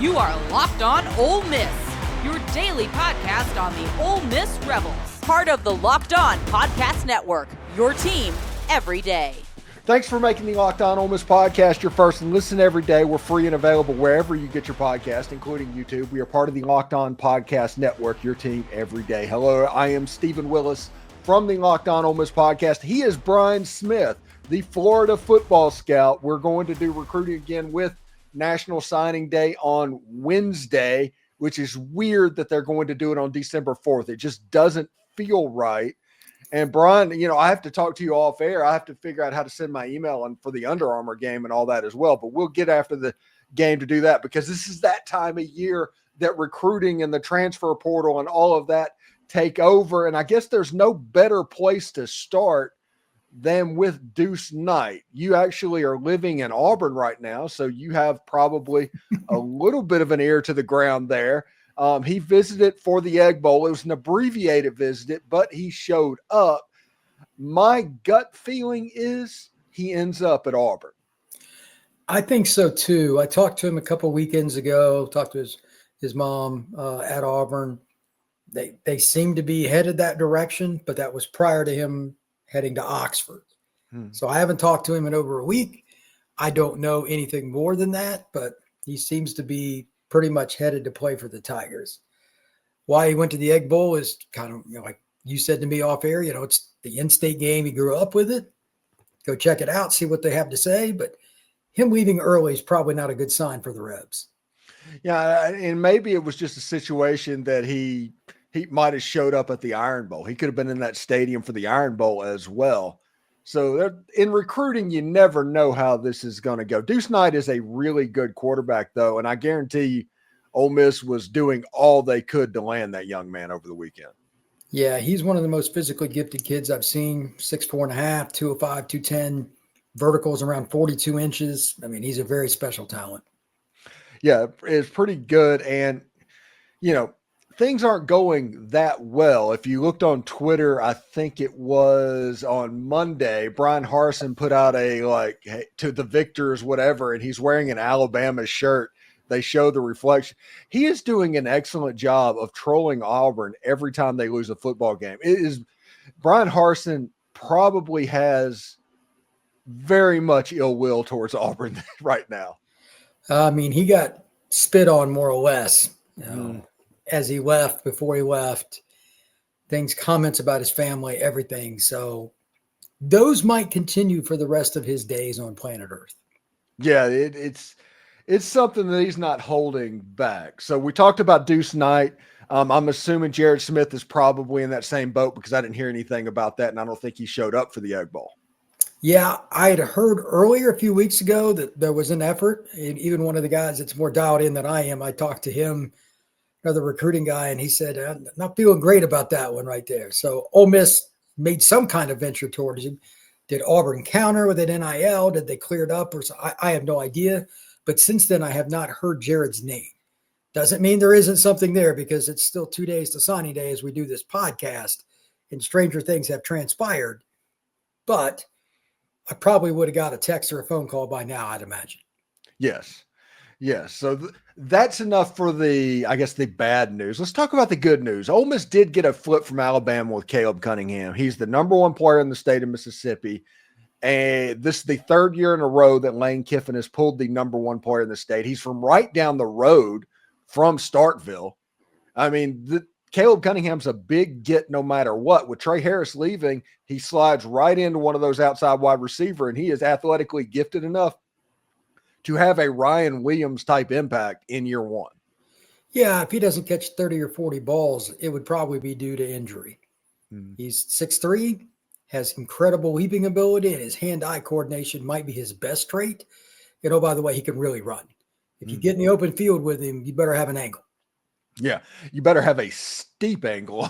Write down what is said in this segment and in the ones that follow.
You are Locked On Ole Miss, your daily podcast on the Ole Miss Rebels. Part of the Locked On Podcast Network, your team every day. Thanks for making the Locked On Ole Miss podcast your first and listen every day. We're free and available wherever you get your podcast, including YouTube. We are part of the Locked On Podcast Network, your team every day. Hello, I am Steven Willis from the Locked On Ole Miss podcast. He is Brian Smith, the Florida football scout. We're going to do recruiting again with National Signing Day on Wednesday, which is weird that they're going to do it on December 4th. It just doesn't feel right. And Brian, I have to talk to you off air. I have to figure out how to send my email and for the Under Armour game and all that as well. But we'll get after the game to do that because this is that time of year that recruiting and the transfer portal and all of that take over. And I guess there's no better place to start than with Deuce Knight. You actually are living in Auburn right now, so you have probably a little bit of an ear to the ground there. He visited for the Egg Bowl. It was an abbreviated visit, but he showed up. My gut feeling is he ends up at Auburn. I think so too. I talked to him a couple weekends ago, talked to his mom at Auburn. They seem to be headed that direction, but that was prior to him heading to Oxford. So I haven't talked to him in over a week. I don't know anything more than that, but he seems to be pretty much headed to play for the Tigers. Why he went to the Egg Bowl is kind of, like you said to me off air, it's the in-state game. He grew up with it. Go check it out, see what they have to say. But him leaving early is probably not a good sign for the Rebs. Yeah, and maybe it was just a situation that he might have showed up at the Iron Bowl. He could have been in that stadium for the Iron Bowl as well. So in recruiting, you never know how this is going to go. Deuce Knight is a really good quarterback, though, and I guarantee you Ole Miss was doing all they could to land that young man over the weekend. Yeah, he's one of the most physically gifted kids I've seen. 6'4.5", 205, 210, verticals around 42 inches. I mean, he's a very special talent. Yeah, it's pretty good. And, things aren't going that well. If you looked on Twitter, I think it was on Monday, Brian Harsin put out a hey, to the victors, whatever, and he's wearing an Alabama shirt. They show the reflection. He is doing an excellent job of trolling Auburn every time they lose a football game. Brian Harsin probably has very much ill will towards Auburn right now. I mean, he got spit on more or less. As he left, before he left, comments about his family, everything. So those might continue for the rest of his days on planet Earth. Yeah, it's something that he's not holding back. So we talked about Deuce Knight. I'm assuming Jared Smith is probably in that same boat because I didn't hear anything about that, and I don't think he showed up for the Egg Bowl. Yeah, I had heard earlier a few weeks ago that there was an effort. And even one of the guys that's more dialed in than I am, I talked to him, another recruiting guy, and he said, I'm not feeling great about that one right there. So Ole Miss made some kind of venture towards him. Did Auburn counter with an NIL? Did they clear it up? Or I have no idea. But since then, I have not heard Jared's name. Doesn't mean there isn't something there because it's still 2 days to signing day as we do this podcast, and stranger things have transpired. But I probably would have got a text or a phone call by now, I'd imagine. Yes. So that's enough for the bad news. Let's talk about the good news. Ole Miss did get a flip from Alabama with Caleb Cunningham. He's the number one player in the state of Mississippi. And this is the third year in a row that Lane Kiffin has pulled the number one player in the state. He's from right down the road from Starkville. I mean, Caleb Cunningham's a big get no matter what. With Trey Harris leaving, he slides right into one of those outside wide receiver, and he is athletically gifted enough to have a Ryan Williams type impact in year one. Yeah, if he doesn't catch 30 or 40 balls, it would probably be due to injury. He's 6'3", has incredible leaping ability, and his hand-eye coordination might be his best trait. By the way, he can really run. If you get in the open field with him, you better have an angle. Yeah, you better have a steep angle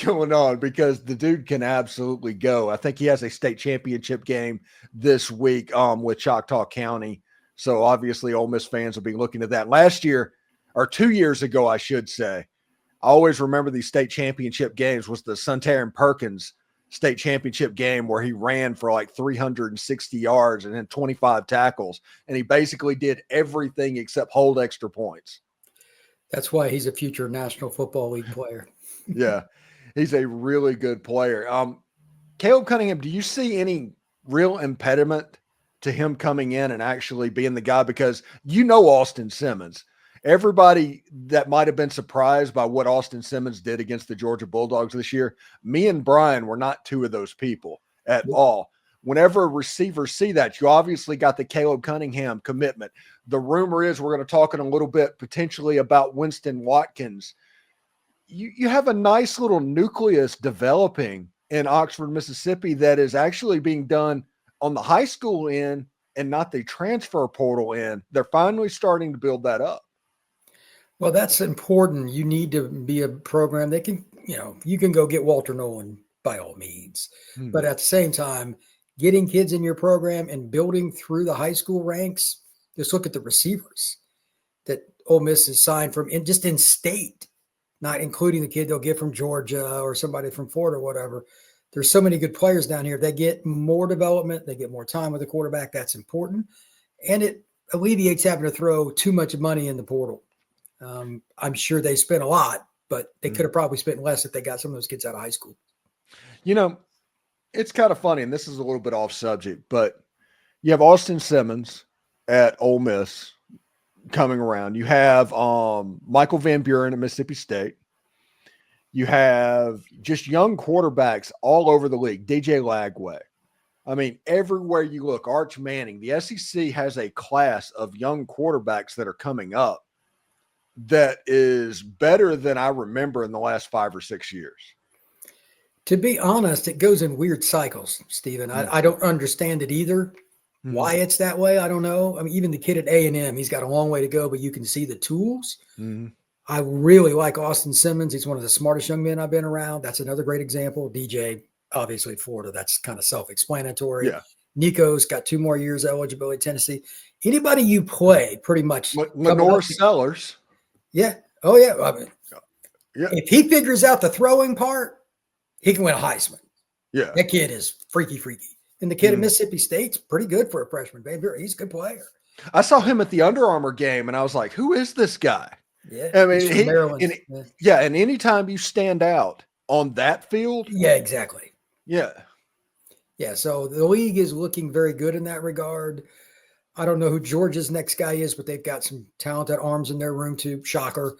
going on because the dude can absolutely go. I think he has a state championship game this week with Choctaw County. So obviously Ole Miss fans will be looking at that. Last year, or 2 years ago, I should say, I always remember these state championship games was the Sunterra and Perkins state championship game where he ran for like 360 yards and then 25 tackles. And he basically did everything except hold extra points. That's why he's a future National Football League player. Yeah, he's a really good player. Caleb Cunningham, do you see any real impediment to him coming in and actually being the guy? Because Austin Simmons. Everybody that might have been surprised by what Austin Simmons did against the Georgia Bulldogs this year, me and Brian were not two of those people at all. Whenever receivers see that, you obviously got the Caleb Cunningham commitment. The rumor is we're going to talk in a little bit potentially about Winston Watkins. You have a nice little nucleus developing in Oxford, Mississippi that is actually being done on the high school end and not the transfer portal end. They're finally starting to build that up. Well, that's important. You need to be a program that can, you can go get Walter Nolan by all means. But at the same time, getting kids in your program and building through the high school ranks, just look at the receivers that Ole Miss has signed from just in state, not including the kid they'll get from Georgia or somebody from Florida or whatever. There's so many good players down here. They get more development. They get more time with the quarterback. That's important. And it alleviates having to throw too much money in the portal. I'm sure they spent a lot, but they could have probably spent less if they got some of those kids out of high school. It's kind of funny, and this is a little bit off subject, but you have Austin Simmons at Ole Miss coming around. You have Michael Van Buren at Mississippi State. You have just young quarterbacks all over the league. DJ Lagway. I mean, everywhere you look, Arch Manning. The SEC has a class of young quarterbacks that are coming up that is better than I remember in the last 5 or 6 years. To be honest, it goes in weird cycles, Steven. I don't understand it either. Why it's that way, I don't know. I mean, even the kid at A&M, he's got a long way to go, but you can see the tools. I really like Austin Simmons. He's one of the smartest young men I've been around. That's another great example. DJ, obviously, Florida. That's kind of self-explanatory. Yeah. Nico's got 2 more years eligibility at Tennessee. Anybody you play, pretty much. Lenore Sellers. Yeah. Oh, yeah. I mean, if he figures out the throwing part, he can win a Heisman. Yeah. That kid is freaky. And the kid at Mississippi State's pretty good for a freshman. Baby, he's a good player. I saw him at the Under Armour game, and I was like, who is this guy? Yeah. I mean, and anytime you stand out on that field. Yeah, exactly. Yeah. Yeah, so the league is looking very good in that regard. I don't know who Georgia's next guy is, but they've got some talented arms in their room too. Shocker.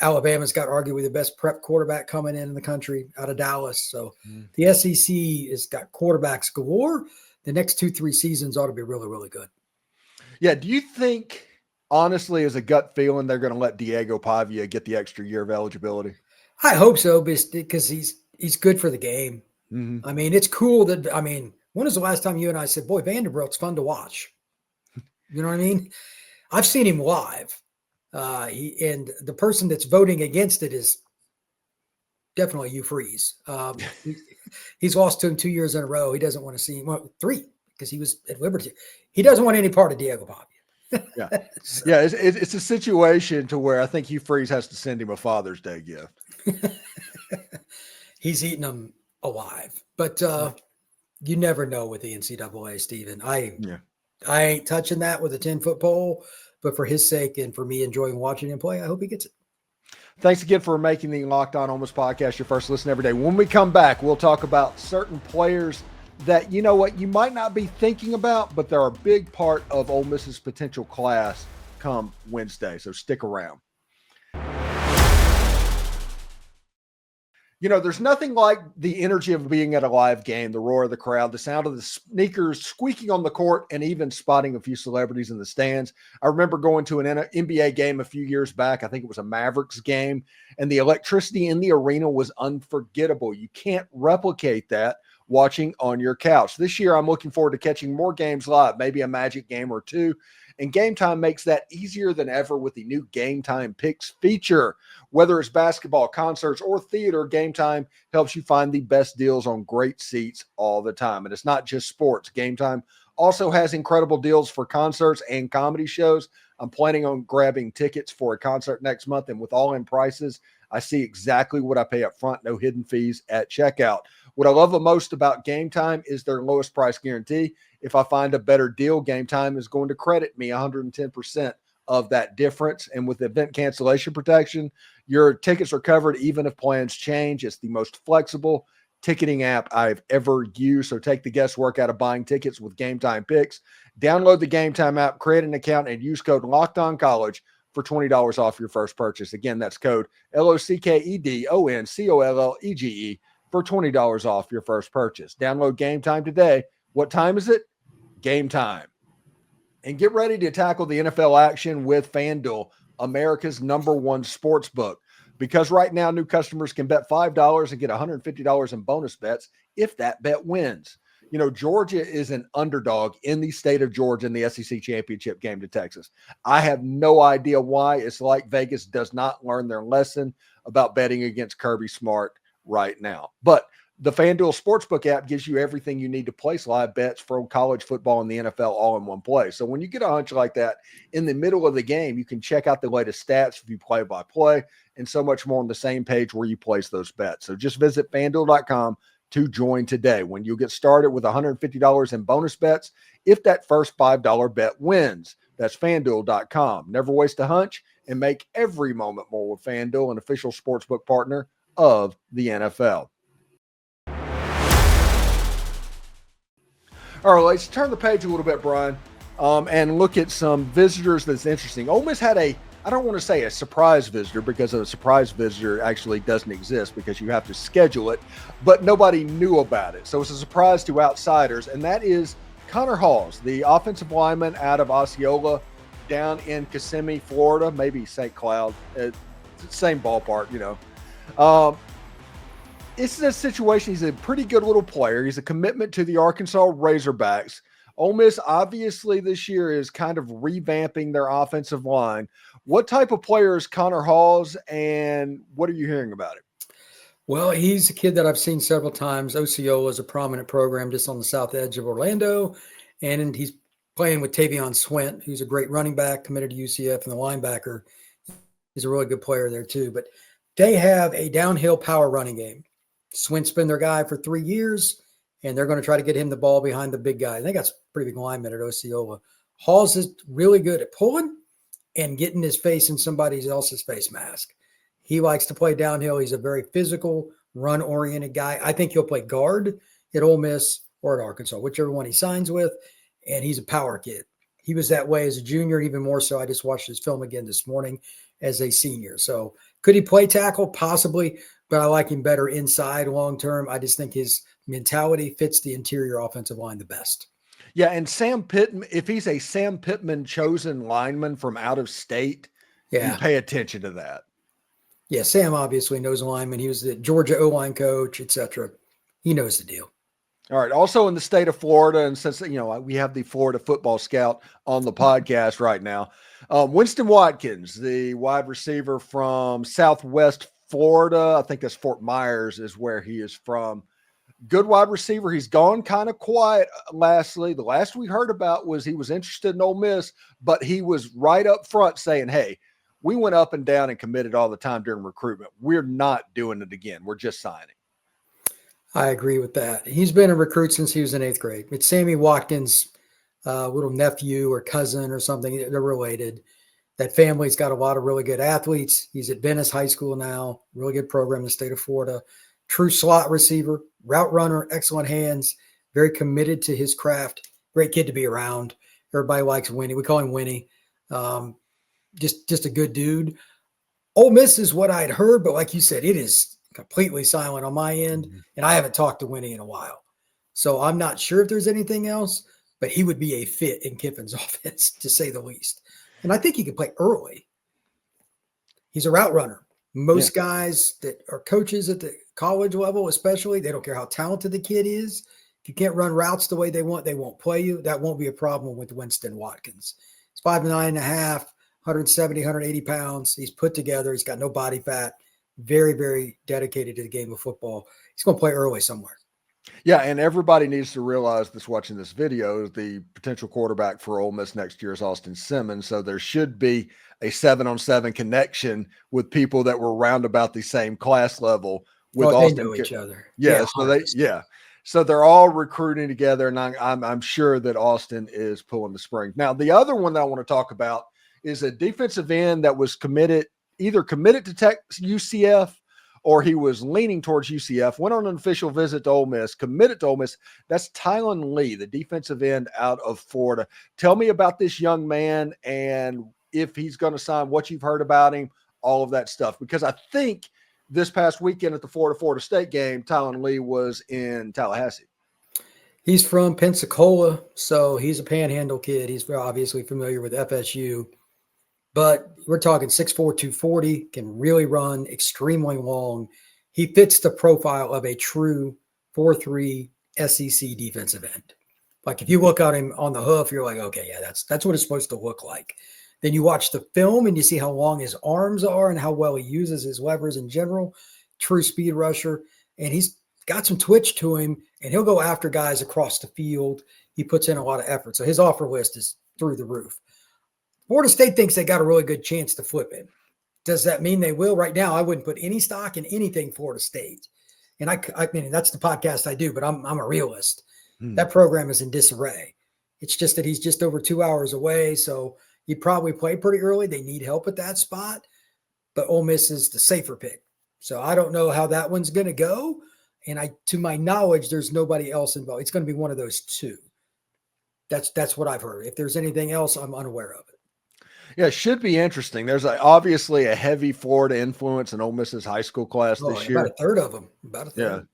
Alabama's got arguably the best prep quarterback coming in the country out of Dallas. So the SEC has got quarterbacks galore. The next 2-3 seasons ought to be really, really good. Yeah. Do you think, honestly, as a gut feeling, they're going to let Diego Pavia get the extra year of eligibility? I hope so, because he's good for the game. I mean, it's cool that, when was the last time you and I said, boy, Vanderbilt's fun to watch? You know what I mean? I've seen him live. And the person that's voting against it is definitely Hugh Freeze. He's lost to him 2 years in a row. He doesn't want to see him. Well, 3, because he was at Liberty. He doesn't want any part of Diego Pavia. Yeah. So. Yeah. It's a situation to where I think Hugh Freeze has to send him a Father's Day gift. He's eating them alive, but you never know with the NCAA, Steven. I ain't touching that with a 10-foot pole. But for his sake and for me enjoying watching him play, I hope he gets it. Thanks again for making the Locked On Ole Miss podcast your first listen every day. When we come back, we'll talk about certain players that, you might not be thinking about, but they're a big part of Ole Miss's potential class come Wednesday. So stick around. There's nothing like the energy of being at a live game, the roar of the crowd, the sound of the sneakers squeaking on the court, and even spotting a few celebrities in the stands. I remember going to an NBA game a few years back. I think it was a Mavericks game, and the electricity in the arena was unforgettable. You can't replicate that watching on your couch. This year, I'm looking forward to catching more games live, maybe a Magic game or 2. And Game Time makes that easier than ever with the new Game Time Picks feature. Whether it's basketball, concerts, or theater, Game Time helps you find the best deals on great seats all the time. And it's not just sports. Game Time also has incredible deals for concerts and comedy shows. I'm planning on grabbing tickets for a concert next month, and with all-in prices, I see exactly what I pay up front, no hidden fees at checkout. What I love the most about Game Time is their lowest price guarantee. If I find a better deal, Game Time is going to credit me 110% of that difference. And with event cancellation protection, your tickets are covered even if plans change. It's the most flexible ticketing app I've ever used. So take the guesswork out of buying tickets with Game Time picks. Download the Game Time app, create an account, and use code LOCKEDONCollege for $20 off your first purchase. Again, that's code LOCKEDONCOLLEGE for $20 off your first purchase. Download Game Time today. What time is it? Game time. And get ready to tackle the NFL action with FanDuel, America's #1 sports book. Because right now, new customers can bet $5 and get $150 in bonus bets if that bet wins. You know, Georgia is an underdog in the state of Georgia in the SEC championship game to Texas. I have no idea why. It's like Vegas does not learn their lesson about betting against Kirby Smart right now. But the FanDuel Sportsbook app gives you everything you need to place live bets for college football and the NFL all in one place. So when you get a hunch like that in the middle of the game, you can check out the latest stats, view play-by-play, and so much more on the same page where you place those bets. So just visit FanDuel.com to join today. When you get started with $150 in bonus bets, if that first $5 bet wins, that's FanDuel.com. Never waste a hunch and make every moment more with FanDuel, an official sportsbook partner of the NFL. All right, let's turn the page a little bit, Brian, and look at some visitors that's interesting. Ole Miss had I don't want to say a surprise visitor, because a surprise visitor actually doesn't exist because you have to schedule it, but nobody knew about it. So it's a surprise to outsiders, and that is Connor Halls, the offensive lineman out of Osceola down in Kissimmee, Florida, maybe St. Cloud, same ballpark, you know. This is a situation. He's a pretty good little player. He's a commitment to the Arkansas Razorbacks. Ole Miss, obviously, this year is kind of revamping their offensive line. What type of player is Connor Halls, and what are you hearing about it? Well, he's a kid that I've seen several times. Osceola is a prominent program just on the south edge of Orlando, and he's playing with Tavion Swint, who's a great running back, committed to UCF, and the linebacker. He's a really good player there too. But they have a downhill power running game. Swint's been their guy for 3 years, and they're going to try to get him the ball behind the big guy. They got pretty big linemen at Osceola. Halls is really good at pulling and getting his face in somebody else's face mask. He likes to play downhill. He's a very physical, run-oriented guy. I think he'll play guard at Ole Miss or at Arkansas, whichever one he signs with, and he's a power kid. He was that way as a junior, even more so. I just watched his film again this morning as a senior. So could he play tackle? Possibly, but I like him better inside long-term. I just think his mentality fits the interior offensive line the best. Yeah, and Sam Pittman, if he's a Sam Pittman chosen lineman from out of state, you pay attention to that. Yeah, Sam obviously knows lineman. He was the Georgia O-line coach, etc. He knows the deal. All right. Also in the state of Florida, and since, you know, we have the Florida football scout on the podcast right now, Winston Watkins, the wide receiver from Southwest Florida, I think that's Fort Myers is where he is from. Good wide receiver. He's gone kind of quiet lastly. The last we heard about was he was interested in Ole Miss, but he was right up front saying, hey, we went up and down and committed all the time during recruitment. We're not doing it again. We're just signing. I agree with that. He's been a recruit since he was in 8th grade. It's Sammy Watkins' little nephew or cousin or something. They're related. That family's got a lot of really good athletes. He's at Venice High School now, really good program in the state of Florida. True slot receiver, route runner, excellent hands, very committed to his craft. Great kid to be around. Everybody likes Winnie. We call him Winnie. Just a good dude. Ole Miss is what I'd heard, but like you said, it is completely silent on my end, and I haven't talked to Winnie in a while. So I'm not sure if there's anything else, but he would be a fit in Kiffin's offense, to say the least. And I think he could play early. He's a route runner. Most guys that are coaches at the college level, especially, they don't care how talented the kid is. If you can't run routes the way they want, they won't play you. That won't be a problem with Winston Watkins. He's 5'9.5", 170, 180 pounds. He's put together. He's got no body fat. Very, very dedicated to the game of football. He's going to play early somewhere. Yeah, and everybody needs to realize that's watching this video, the potential quarterback for Ole Miss next year is Austin Simmons. So there should be a 7-on-7 connection with people that were round about the same class level with They Austin. know each other. Yeah, so they're all recruiting together, and I'm sure that Austin is pulling the string. Now, the other one that I want to talk about is a defensive end that was either committed to UCF or he was leaning towards UCF, went on an official visit to Ole Miss, committed to Ole Miss. That's Tylen Lee, the defensive end out of Florida. Tell me about this young man and if he's going to sign, what you've heard about him, all of that stuff. Because I think this past weekend at the Florida State game, Tylen Lee was in Tallahassee. He's from Pensacola, so he's a Panhandle kid. He's obviously familiar with FSU. But we're talking 6'4", 240, can really run, extremely long. He fits the profile of a true 4-3 SEC defensive end. Like if you look at him on the hoof, you're like, okay, yeah, that's what it's supposed to look like. Then you watch the film and you see how long his arms are and how well he uses his levers in general. True speed rusher. And he's got some twitch to him, and he'll go after guys across the field. He puts in a lot of effort. So his offer list is through the roof. Florida State thinks they got a really good chance to flip him. Does that mean they will? Right now, I wouldn't put any stock in anything Florida State. And I mean, that's the podcast I do, but I'm a realist. That program is in disarray. It's just that he's just over 2 hours away. So he probably played pretty early. They need help at that spot, but Ole Miss is the safer pick. So I don't know how that one's going to go. And to my knowledge, there's nobody else involved. It's going to be one of those two. That's what I've heard. If there's anything else, I'm unaware of it. Yeah, it should be interesting. There's obviously a heavy Florida influence in Ole Miss's high school class this year. About a third of them. About a third.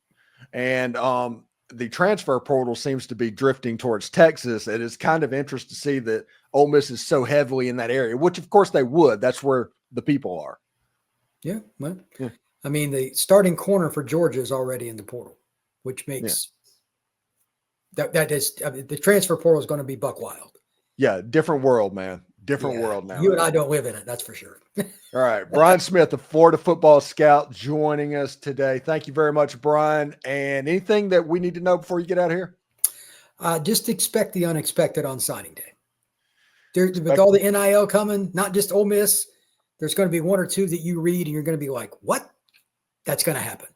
Yeah. And the transfer portal seems to be drifting towards Texas. And it's kind of interesting to see that Ole Miss is so heavily in that area, which of course they would. That's where the people are. Yeah. Well, yeah. I mean, the starting corner for Georgia is already in the portal, which makes that is the transfer portal is going to be buck wild. Yeah, different world, man. Different world now. You and I don't live in it, that's for sure. All right. Brian Smith, the Florida football scout, joining us today. Thank you very much, Brian. And anything that we need to know before you get out of here? Just expect the unexpected on signing day. With all the NIL coming, not just Ole Miss, there's going to be one or two that you read and you're going to be like, what? That's going to happen.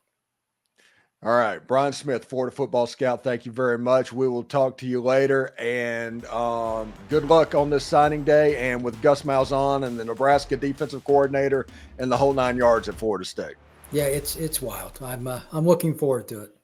All right. Brian Smith, Florida football scout, thank you very much. We will talk to you later. And good luck on this signing day and with Gus Malzahn and the Nebraska defensive coordinator and the whole 9 yards at Florida State. Yeah, it's wild. I'm looking forward to it.